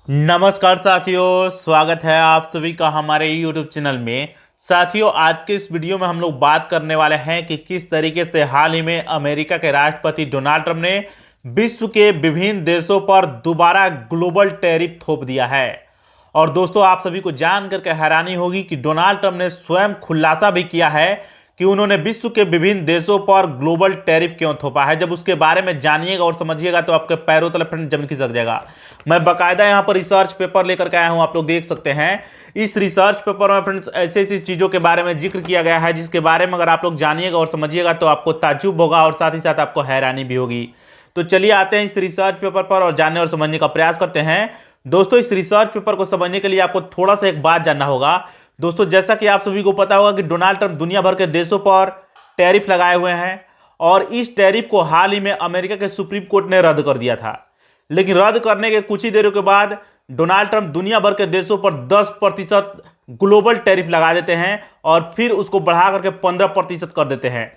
नमस्कार साथियों, स्वागत है आप सभी का हमारे YouTube चैनल में। साथियों, आज के इस वीडियो में हम लोग बात करने वाले हैं कि किस तरीके से हाल ही में अमेरिका के राष्ट्रपति डोनाल्ड ट्रंप ने विश्व के विभिन्न देशों पर दोबारा ग्लोबल टैरिफ थोप दिया है। और दोस्तों, आप सभी को जान करके हैरानी होगी कि डोनाल्ड ट्रंप ने स्वयं खुलासा भी किया है कि उन्होंने विश्व के विभिन्न देशों पर ग्लोबल टैरिफ क्यों थोपा है। जब उसके बारे में जानिएगा और समझिएगा तो आपके पैरों तले फ्रेंड जमीन खिसक जाएगा। मैं बाकायदा यहाँ पर रिसर्च पेपर लेकर के आया हूँ, आप लोग देख सकते हैं। इस रिसर्च पेपर में फ्रेंड्स ऐसी ऐसी चीज़ों के बारे में जिक्र किया गया है जिसके बारे में अगर आप लोग जानिएगा और समझिएगा तो आपको ताज्जुब होगा और साथ ही साथ आपको हैरानी भी होगी। तो चलिए आते हैं इस रिसर्च पेपर पर और जानने और समझने का प्रयास करते हैं। दोस्तों, इस रिसर्च पेपर को समझने के लिए आपको थोड़ा सा एक बात जानना होगा। दोस्तों, जैसा कि आप सभी को पता होगा कि डोनाल्ड ट्रंप दुनिया भर के देशों पर टैरिफ लगाए हुए हैं और इस टैरिफ को हाल ही में अमेरिका के सुप्रीम कोर्ट ने रद्द कर दिया था। लेकिन रद्द करने के कुछ ही देरों के बाद डोनाल्ड ट्रंप दुनिया भर के देशों पर 10% ग्लोबल टैरिफ लगा देते हैं और फिर उसको बढ़ा करके 15% कर देते हैं।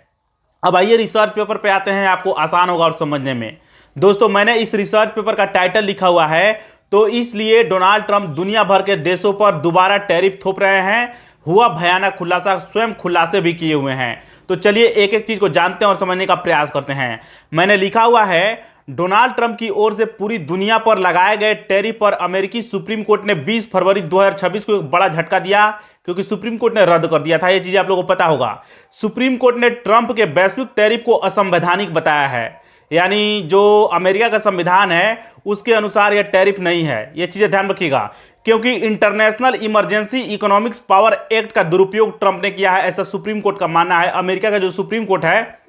अब आइए रिसर्च पेपर पे आते हैं, आपको आसान होगा और समझने में। दोस्तों, मैंने इस रिसर्च पेपर का टाइटल लिखा हुआ है तो इसलिए डोनाल्ड ट्रंप दुनिया भर के देशों पर दोबारा टैरिफ थोप रहे हैं। हुआ भयानक खुलासा, स्वयं खुलासे भी किए हुए हैं। तो चलिए एक एक चीज को जानते हैं और समझने का प्रयास करते हैं। मैंने लिखा हुआ है, डोनाल्ड ट्रंप की ओर से पूरी दुनिया पर लगाए गए टैरिफ पर अमेरिकी सुप्रीम कोर्ट ने 20 फरवरी 2026 को एक बड़ा झटका दिया क्योंकि सुप्रीम कोर्ट ने रद्द कर दिया था। यह चीज आप लोगों को पता होगा। सुप्रीम कोर्ट ने ट्रंप के वैश्विक टैरिफ को असंवैधानिक बताया है, यानी जो अमेरिका का संविधान है उसके अनुसार यह टैरिफ नहीं है। यह चीजें ध्यान रखिएगा क्योंकि international emergency economics power act का दुरुपयोग ट्रंप ने किया है, ऐसा सुप्रीम कोर्ट का मानना है। अमेरिका का जो सुप्रीम कोर्ट है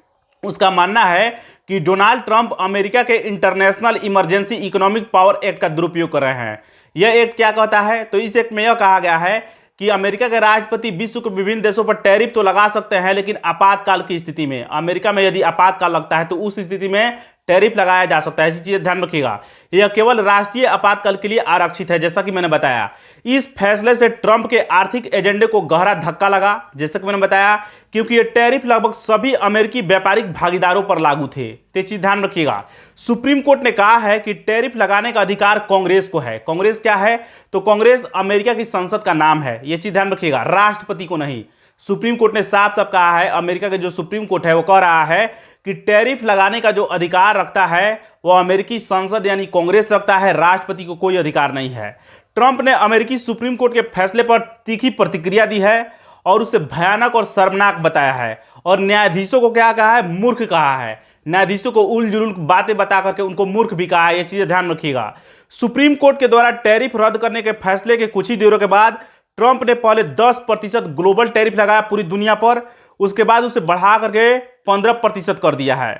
उसका मानना है कि डोनाल्ड ट्रंप अमेरिका के international emergency economic power act का दुरुपयोग कर रहे हैं। यह एक्ट क्या कहता है? तो इस एक्ट में यह कहा गया है कि अमेरिका के राष्ट्रपति विश्व के विभिन्न देशों पर टैरिफ तो लगा सकते हैं, लेकिन आपातकाल की स्थिति में, अमेरिका में यदि आपातकाल लगता है तो उस स्थिति में टैरिफ लगाया जा सकता है। ऐसी चीजें ध्यान रखिएगा। यह केवल राष्ट्रीय आपातकाल के लिए आरक्षित है, जैसा कि मैंने बताया। इस फैसले से ट्रंप के आर्थिक एजेंडे को गहरा धक्का लगा, जैसा कि मैंने बताया, क्योंकि यह टैरिफ लगभग सभी अमेरिकी व्यापारिक भागीदारों पर लागू थे। तो चीज ध्यान रखिएगा। सुप्रीम कोर्ट ने कहा है कि टैरिफ लगाने का अधिकार कांग्रेस को है। कांग्रेस क्या है? तो कांग्रेस अमेरिका की संसद का नाम है। यह चीज ध्यान रखिएगा, राष्ट्रपति को नहीं। सुप्रीम कोर्ट ने साफ साफ कहा है, अमेरिका के जो सुप्रीम कोर्ट है वो कह रहा है कि टैरिफ लगाने का जो अधिकार रखता है वो अमेरिकी संसद यानी कांग्रेस रखता है, राष्ट्रपति को कोई अधिकार नहीं है। ट्रंप ने अमेरिकी सुप्रीम कोर्ट के फैसले पर तीखी प्रतिक्रिया दी है और उसे भयानक और शर्मनाक बताया है और न्यायाधीशों को क्या कहा है? मूर्ख कहा है। न्यायाधीशों को उल जुलूल बातें बता करके उनको मूर्ख भी कहा है। ये चीजें ध्यान रखिएगा। सुप्रीम कोर्ट के द्वारा टैरिफ रद्द करने के फैसले के कुछ ही देरों के बाद ट्रंप ने पहले 10% ग्लोबल टैरिफ लगाया पूरी दुनिया पर, उसके बाद उसे बढ़ा करके 15% कर दिया है।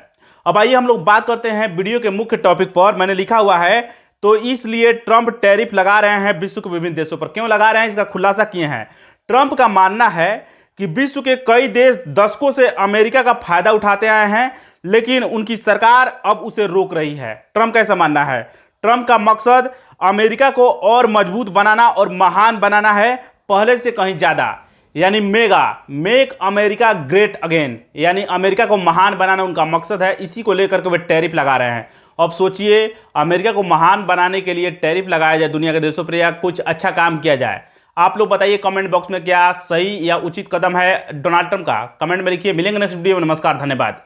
अब आइए हम लोग बात करते हैं वीडियो के मुख्य टॉपिक पर। मैंने लिखा हुआ है, तो इसलिए ट्रंप टैरिफ लगा रहे हैं विश्व के विभिन्न देशों पर। क्यों लगा रहे हैं इसका खुलासा किए हैं। ट्रंप का मानना है कि विश्व के कई देश दशकों से अमेरिका का फायदा उठाते आए हैं, लेकिन उनकी सरकार अब उसे रोक रही है। ट्रंप का ऐसा मानना है। ट्रंप का मकसद अमेरिका को और मजबूत बनाना और महान बनाना है, पहले से कहीं ज्यादा, यानी मेक अमेरिका ग्रेट अगेन, यानी अमेरिका को महान बनाना उनका मकसद है। इसी को लेकर के वे टैरिफ लगा रहे हैं। अब सोचिए, अमेरिका को महान बनाने के लिए टैरिफ लगाया जाए दुनिया के देशों पर या कुछ अच्छा काम किया जाए। आप लोग बताइए कमेंट बॉक्स में, क्या सही या उचित कदम है डोनाल्ड ट्रंप का? कमेंट में लिखिए। मिलेंगे नेक्स्ट वीडियो में। नमस्कार, धन्यवाद।